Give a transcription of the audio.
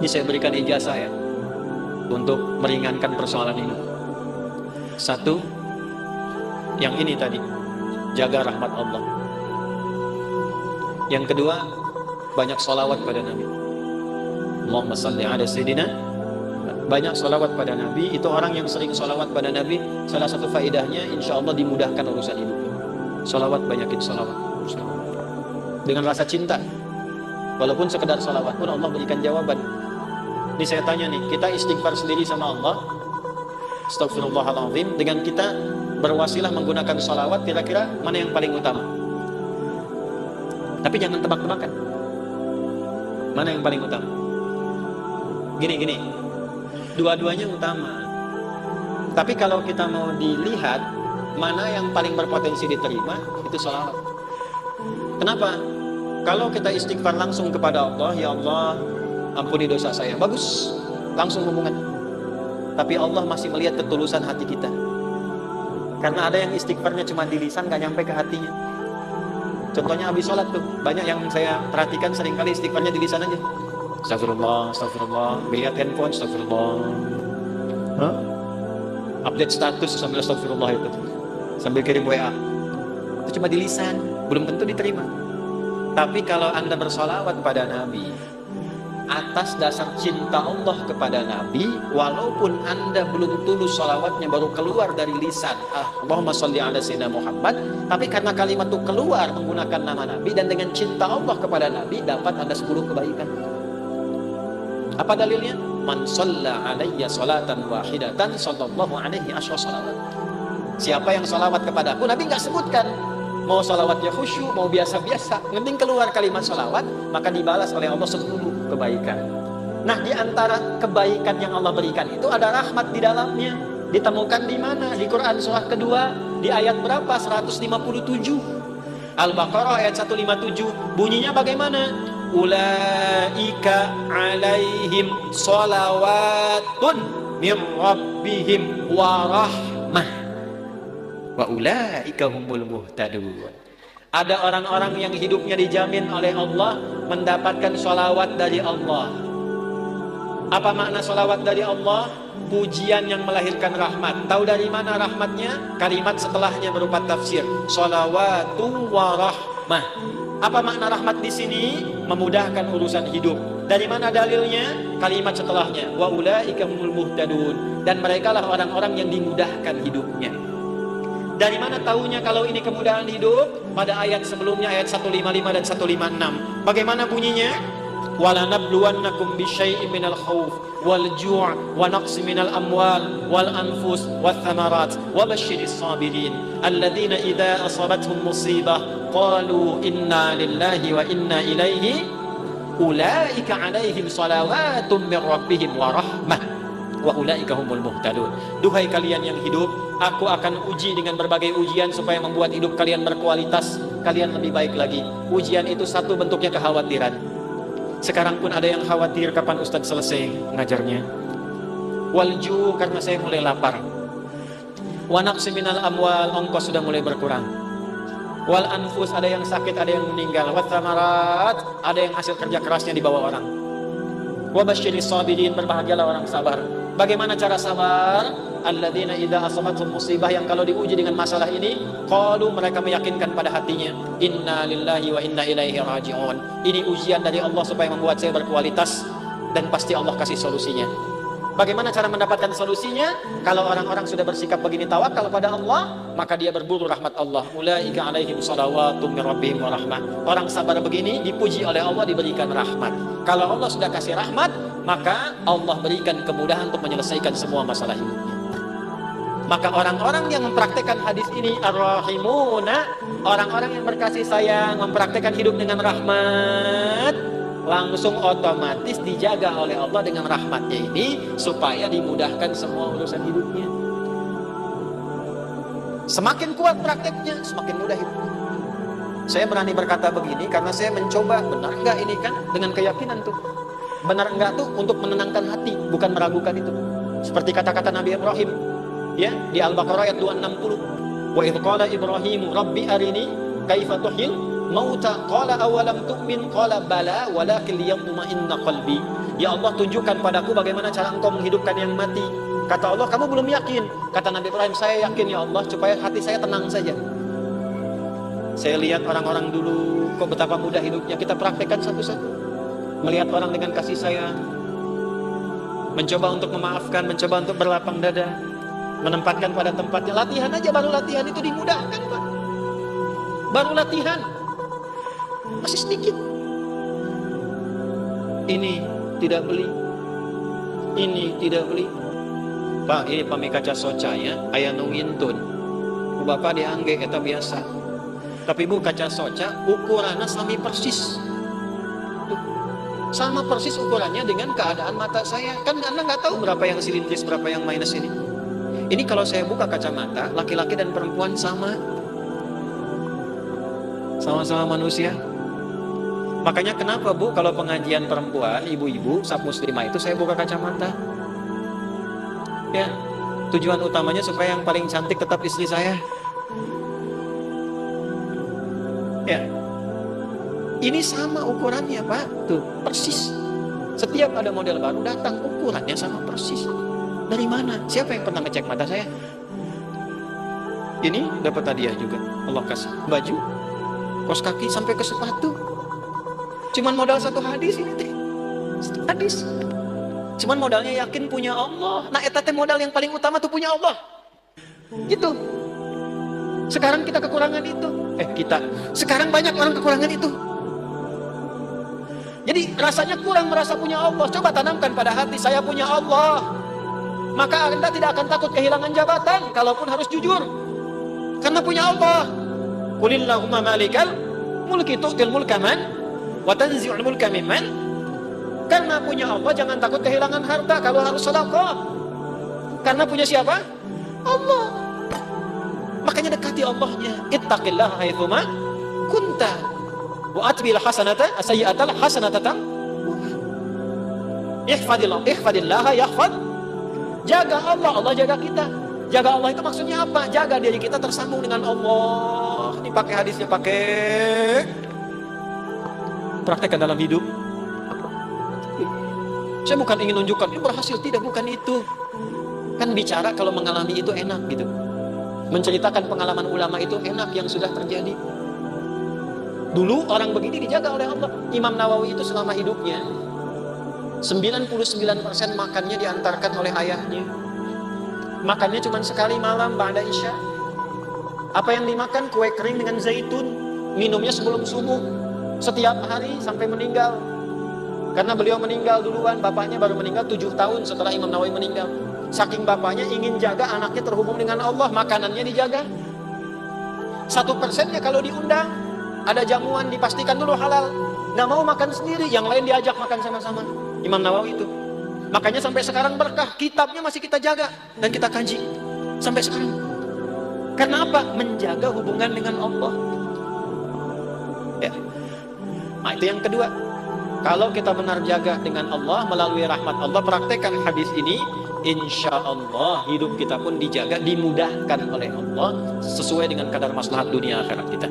Ini saya berikan ijazah ya, untuk meringankan persoalan ini. Satu, yang ini tadi, jaga rahmat Allah. Yang kedua, banyak sholawat pada Nabi. Allahumma salli ala sayyidina. Banyak sholawat pada Nabi. Itu orang yang sering sholawat pada Nabi, salah satu faedahnya insya Allah dimudahkan urusan hidupnya. Sholawat, banyakin sholawat. Dengan rasa cinta. Walaupun sekedar sholawat pun Allah berikan jawaban. Ini saya tanya nih, kita istighfar sendiri sama Allah, Astaghfirullahaladzim, dengan kita berwasilah menggunakan sholawat, kira-kira mana yang paling utama? Tapi jangan tebak-tebakan. Mana yang paling utama? Gini, dua-duanya utama. Tapi kalau kita mau dilihat mana yang paling berpotensi diterima, itu sholawat. Kenapa? Kalau kita istighfar langsung kepada Allah, ya Allah, ampuni dosa saya, bagus, langsung hubungan. Tapi Allah masih melihat ketulusan hati kita. Karena ada yang istighfarnya cuma di lisan, gak nyampe ke hatinya. Contohnya habis sholat tuh, banyak yang saya perhatikan seringkali istighfarnya di lisan aja. Astagfirullah, astagfirullah, lihat handphone, astagfirullah. Update status sambil astagfirullah itu, sambil kirim WA. Itu cuma di lisan, belum tentu diterima. Tapi kalau Anda bersolawat pada Nabi atas dasar cinta Allah kepada Nabi, walaupun Anda belum tulus sholawatnya, baru keluar dari lisan Allahumma sholli ala sayyidina Muhammad, tapi karena kalimat itu keluar menggunakan nama Nabi dan dengan cinta Allah kepada Nabi, dapat Anda 10 kebaikan. Apa dalilnya? Man shalla alayya sholatan wahidatan sallallahu alaihi asyra sholawat. Siapa yang sholawat kepadaku, Nabi nggak sebutkan mau sholawatnya khusyuk, mau biasa-biasa, penting keluar kalimat sholawat, maka dibalas oleh Allah 10 kebaikan. Nah, di antara kebaikan yang Allah berikan itu ada rahmat di dalamnya. Ditemukan di mana? Di Quran surah kedua, di ayat berapa? 157. Al-Baqarah ayat 157. Bunyinya bagaimana? Ulaika alaihim sholawatun min rabbihim wa rahmah wa ulaika humul muhtadun. Ada orang-orang yang hidupnya dijamin oleh Allah mendapatkan sholawat dari Allah. Apa makna sholawat dari Allah? Pujian yang melahirkan rahmat. Tahu dari mana rahmatnya? Kalimat setelahnya berupa tafsir. Sholawatu wa rahmah. Apa makna rahmat di sini? Memudahkan urusan hidup. Dari mana dalilnya? Kalimat setelahnya. Wa ulaika humul muhtadun. Dan mereka lah orang-orang yang dimudahkan hidupnya. Dari mana tahunya kalau ini kemudahan hidup? Pada ayat sebelumnya, ayat 155 dan 156. Bagaimana bunyinya? وَلَنَبْلُوَنَّكُمْ بِشَيْءٍ مِنَ الْخَوْفِ وَالْجُوعِ وَنَقْصٍ مِنَ الْأَمْوَالِ وَالْأَنْفُسِ وَالثَّمَرَاتِ وَبَشِّرِ الصَّابِرِينَ الَّذِينَ إِذَا أَصَابَتْهُمْ مُصِيبَةٌ قَالُوا إِنَّا لِلَّهِ وَإِنَّا إِلَيْهِ أُولَئِكَ عَلَيْهِمْ صَلَوَاتٌ مِنْ رَبِّهِمْ وَرَحْمَةٌ wa ulaika humul muhtadun. Duhai kalian yang hidup, aku akan uji dengan berbagai ujian supaya membuat hidup kalian berkualitas, kalian lebih baik lagi. Ujian itu satu bentuknya kekhawatiran. Sekarang pun ada yang khawatir kapan Ustadz selesai ngajarnya. Walju, karena saya mulai lapar. Wa naqsi minal amwal, ongkos sudah mulai berkurang. Wal anfus, ada yang sakit, ada yang meninggal. Wa thamarat, ada yang hasil kerja kerasnya dibawa orang. Wa basyiris sabirin, berbahagialah orang sabar. Bagaimana cara sabar? Alladzina idza asabatuhum musibah, yang kalau diuji dengan masalah ini, qalu, mereka meyakinkan pada hatinya, inna lillahi wa inna ilaihi raji'un. Ini ujian dari Allah supaya membuat saya berkualitas, dan pasti Allah kasih solusinya. Bagaimana cara mendapatkan solusinya? Kalau orang-orang sudah bersikap begini, tawakal pada Allah, maka dia berburu rahmat Allah. Ulaika alaihim shalawatum min rabbihim wa rahmah. Orang sabar begini dipuji oleh Allah, diberikan rahmat. Kalau Allah sudah kasih rahmat, maka Allah berikan kemudahan untuk menyelesaikan semua masalah hidupnya. Maka orang-orang yang mempraktekkan hadis ini ar-rahimuna, orang-orang yang berkasih sayang, mempraktekkan hidup dengan rahmat, langsung otomatis dijaga oleh Allah dengan rahmatnya ini supaya dimudahkan semua urusan hidupnya. Semakin kuat prakteknya, semakin mudah hidupnya. Saya berani berkata begini karena saya mencoba, benar enggak ini kan, dengan keyakinan tuh. Benar enggak tuh untuk menenangkan hati, bukan meragukan itu. Seperti kata-kata Nabi Ibrahim, ya, di Al-Baqarah ayat 260. Wa idh qala Ibrahim rabbi arini kaifa tuhyil mauta qala awalam tu'min qala bala walakin liyatma'inna qalbi. Ya Allah, tunjukkan padaku bagaimana cara engkau menghidupkan yang mati. Kata Allah, kamu belum yakin. Kata Nabi Ibrahim, saya yakin ya Allah, supaya hati saya tenang saja. Saya lihat orang-orang dulu, kok betapa mudah hidupnya. Kita praktekkan satu-satu. Melihat orang dengan kasih sayang, mencoba untuk memaafkan, mencoba untuk berlapang dada, menempatkan pada tempatnya. Latihan aja, baru latihan itu dimudahkan, Pak. Baru latihan masih sedikit. Ini tidak beli, ini tidak beli. Pak, ini pami kaca soca ya, ayah nungintun. Bapak diangge, eta biasa. Tapi bu, kaca soca ukurannya sami persis. Sama persis ukurannya dengan keadaan mata saya. Kan Anda nggak tahu berapa yang silindris, berapa yang minus ini. Ini kalau saya buka kacamata, laki-laki dan perempuan sama. Sama-sama manusia. Makanya kenapa bu, kalau pengajian perempuan, ibu-ibu, sab muslimah itu saya buka kacamata. Ya, tujuan utamanya supaya yang paling cantik tetap istri saya. Ya, ini sama ukurannya Pak, tuh persis. Setiap ada model baru datang, ukurannya sama persis. Dari mana? Siapa yang pernah ngecek mata saya? Ini dapat hadiah juga, Allah kasih baju, kaos kaki sampai ke sepatu. Cuman modal satu hadis ini teh, hadis. Cuman modalnya yakin punya Allah. Nah, eta teh modal yang paling utama tuh punya Allah. Gitu. Sekarang kita kekurangan itu. Sekarang banyak orang kekurangan itu. Jadi rasanya kurang merasa punya Allah. Coba tanamkan pada hati, saya punya Allah. Maka Anda tidak akan takut kehilangan jabatan, kalaupun harus jujur. Karena punya Allah. Qulillahumma malikal mulki tu'til mulka man wa tanzi'ul mulka mimman. Karena punya Allah jangan takut kehilangan harta kalau harus sedekah. Karena punya siapa? Allah. Makanya dekati Allahnya. Ittaqillaha haitsuma kunta wa atbil hasanata as-sayyi'atal hasanata. Ihfadillaha yahfad. Jaga Allah, Allah jaga kita. Jaga Allah itu maksudnya apa? Jaga diri kita tersambung dengan Allah. Ini pakai hadisnya, pakai praktekkan dalam hidup. Saya bukan ingin nunjukkan ini berhasil, tidak, bukan itu. Kan bicara kalau mengalami itu enak gitu. Menceritakan pengalaman ulama itu enak yang sudah terjadi. Dulu orang begini dijaga oleh Allah. Imam Nawawi itu selama hidupnya 99% makannya diantarkan oleh ayahnya. Makannya cuma sekali malam ba'da isya. Apa yang dimakan? Kue kering dengan zaitun. Minumnya sebelum subuh. Setiap hari sampai meninggal. Karena beliau meninggal duluan, bapaknya baru meninggal 7 tahun setelah Imam Nawawi meninggal. Saking bapaknya ingin jaga anaknya terhubung dengan Allah, makanannya dijaga. 1%-nya kalau diundang, ada jamuan dipastikan dulu halal. Nggak mau makan sendiri, yang lain diajak makan sama-sama. Imam Nawawi itu. Makanya sampai sekarang berkah, kitabnya masih kita jaga dan kita kaji sampai sekarang. Karena apa? Menjaga hubungan dengan Allah. Ya. Nah, itu yang kedua. Kalau kita benar jaga dengan Allah melalui rahmat Allah, praktekkan hadis ini, insya Allah hidup kita pun dijaga, dimudahkan oleh Allah sesuai dengan kadar maslahat dunia akhirat kita.